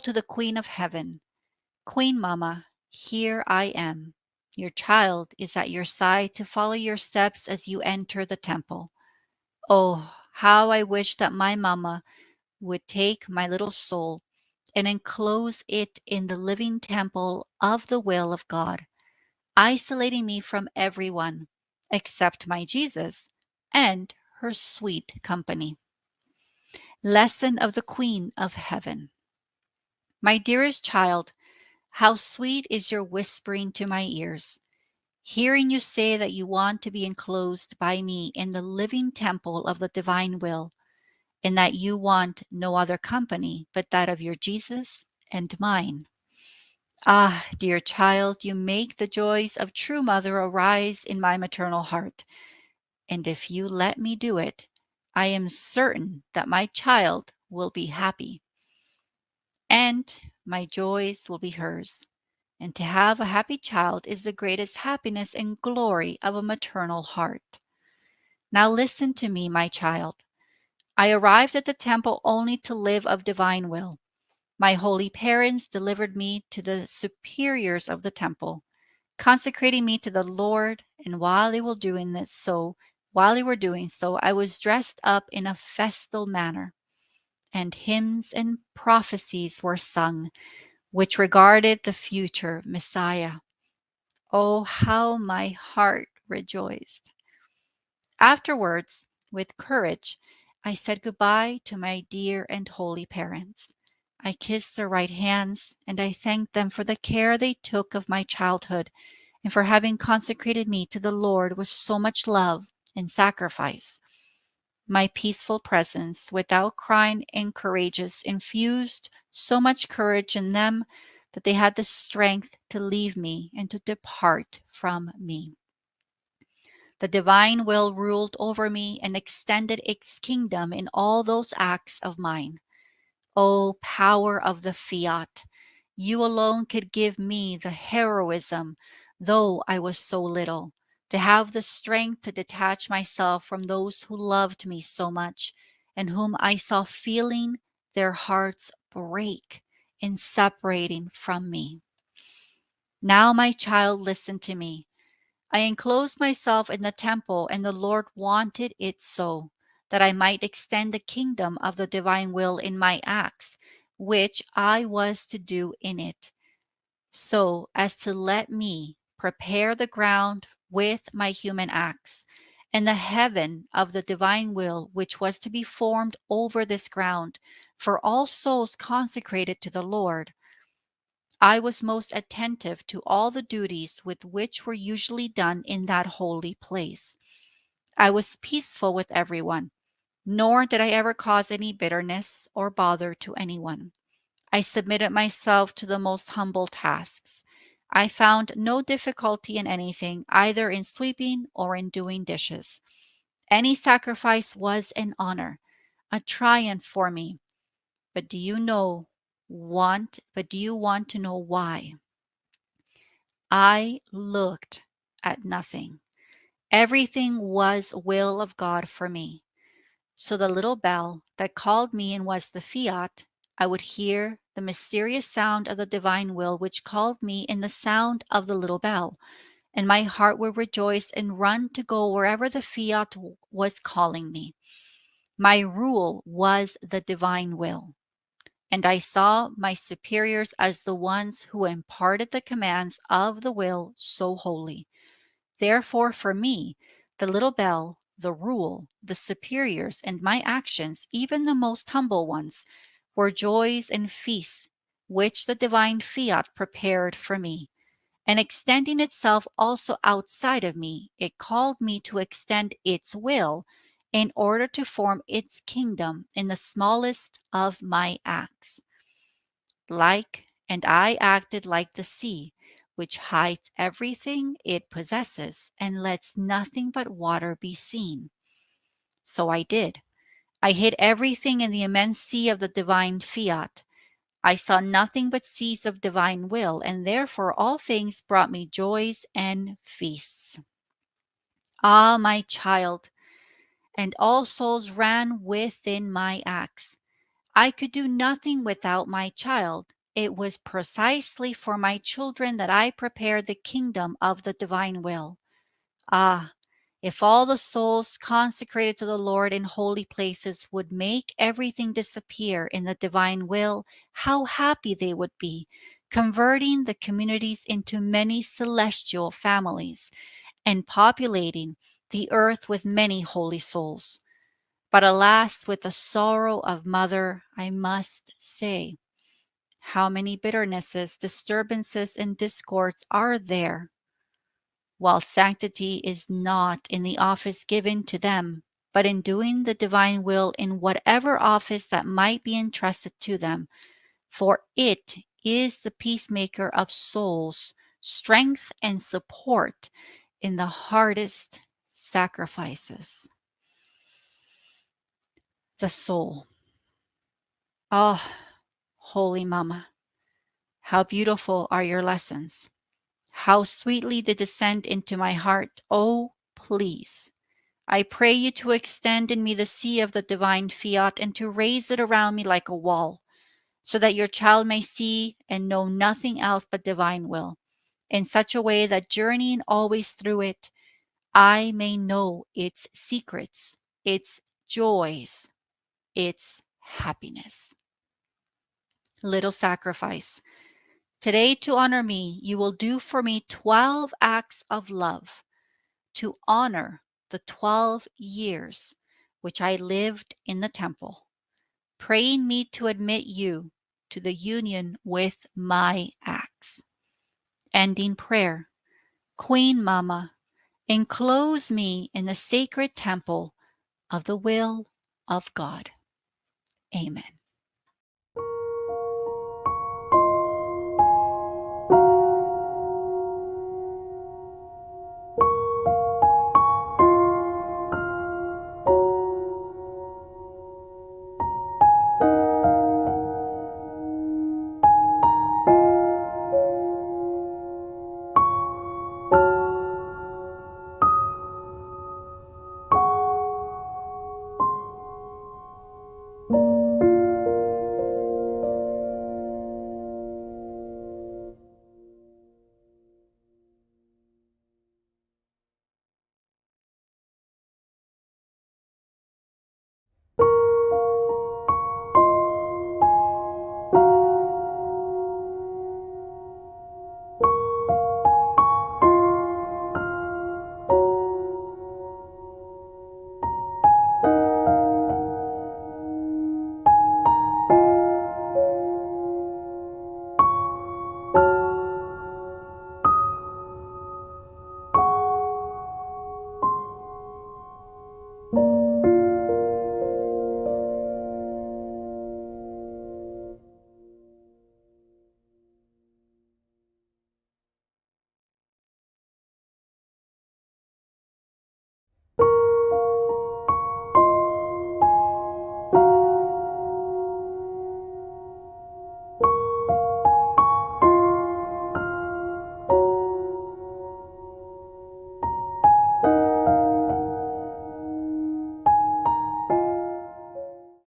to the Queen of Heaven. Queen Mama, here I am. Your child is at your side to follow your steps as you enter the temple. Oh, how I wish that my Mama would take my little soul and enclose it in the living temple of the will of God, isolating me from everyone except my Jesus and her sweet company. Lesson of the Queen of Heaven. My dearest child, how sweet is your whispering to my ears, hearing you say that you want to be enclosed by me in the living temple of the divine will, and that you want no other company but that of your Jesus and mine. Ah, dear child, you make the joys of true mother arise in my maternal heart, and if you let me do it, I am certain that my child will be happy, and my joys will be hers. And to have a happy child is the greatest happiness and glory of a maternal heart. Now listen to me, my child. I arrived at the temple only to live of divine will. My holy parents delivered me to the superiors of the temple, consecrating me to the Lord, and while they were doing so, I was dressed up in a festal manner, and hymns and prophecies were sung, which regarded the future Messiah. Oh, how my heart rejoiced. Afterwards, with courage, I said goodbye to my dear and holy parents. I kissed their right hands, and I thanked them for the care they took of my childhood and for having consecrated me to the Lord with so much love and sacrifice. My peaceful presence, without crying and courageous, infused so much courage in them that they had the strength to leave me and to depart from me. The divine will ruled over me and extended its kingdom in all those acts of mine. O power of the fiat, you alone could give me the heroism, though I was so little, to have the strength to detach myself from those who loved me so much and whom I saw feeling their hearts break in separating from me. Now, my child, listen to me. I enclosed myself in the temple, and the Lord wanted it so, that I might extend the kingdom of the divine will in my acts, which I was to do in it, so as to let me prepare the ground with my human acts, and the heaven of the divine will which was to be formed over this ground for all souls consecrated to the Lord. I was most attentive to all the duties with which were usually done in that holy place. I was peaceful with everyone, nor did I ever cause any bitterness or bother to anyone. I submitted myself to the most humble tasks. I found no difficulty in anything, either in sweeping or in doing dishes. Any sacrifice was an honor, a triumph for me. But do you want to know why? I looked at nothing. Everything was will of God for me. So the little bell that called me and was the fiat, I would hear the mysterious sound of the divine will which called me in the sound of the little bell, and my heart would rejoice and run to go wherever the fiat was calling me. My rule was the divine will, and I saw my superiors as the ones who imparted the commands of the will so wholly. Therefore, for me, the little bell, the rule, the superiors, and my actions, even the most humble ones, were joys and feasts which the divine fiat prepared for me. And extending itself also outside of me, it called me to extend its will in order to form its kingdom in the smallest of my acts. And I acted like the sea, which hides everything it possesses and lets nothing but water be seen. So I did. I hid everything in the immense sea of the divine fiat. I saw nothing but seas of divine will, and therefore all things brought me joys and feasts. Ah, my child, and all souls ran within my acts. I could do nothing without my child. It was precisely for my children that I prepared the kingdom of the divine will. Ah, if all the souls consecrated to the Lord in holy places would make everything disappear in the divine will, how happy they would be, converting the communities into many celestial families and populating the earth with many holy souls. But alas, with the sorrow of mother, I must say, how many bitternesses, disturbances, and discords are there, while sanctity is not in the office given to them, but in doing the divine will in whatever office that might be entrusted to them, for it is the peacemaker of souls, strength and support in the hardest sacrifices. The soul. Oh, Holy Mama, how beautiful are your lessons. How sweetly they descend into my heart. Oh, please, I pray you to extend in me the sea of the divine fiat and to raise it around me like a wall, so that your child may see and know nothing else but divine will, in such a way that journeying always through it, I may know its secrets, its joys, its happiness. Little sacrifice. Today, to honor me, you will do for me 12 acts of love to honor the 12 years which I lived in the temple, praying me to admit you to the union with my acts. Ending prayer. Queen Mama, enclose me in the sacred temple of the will of God. Amen.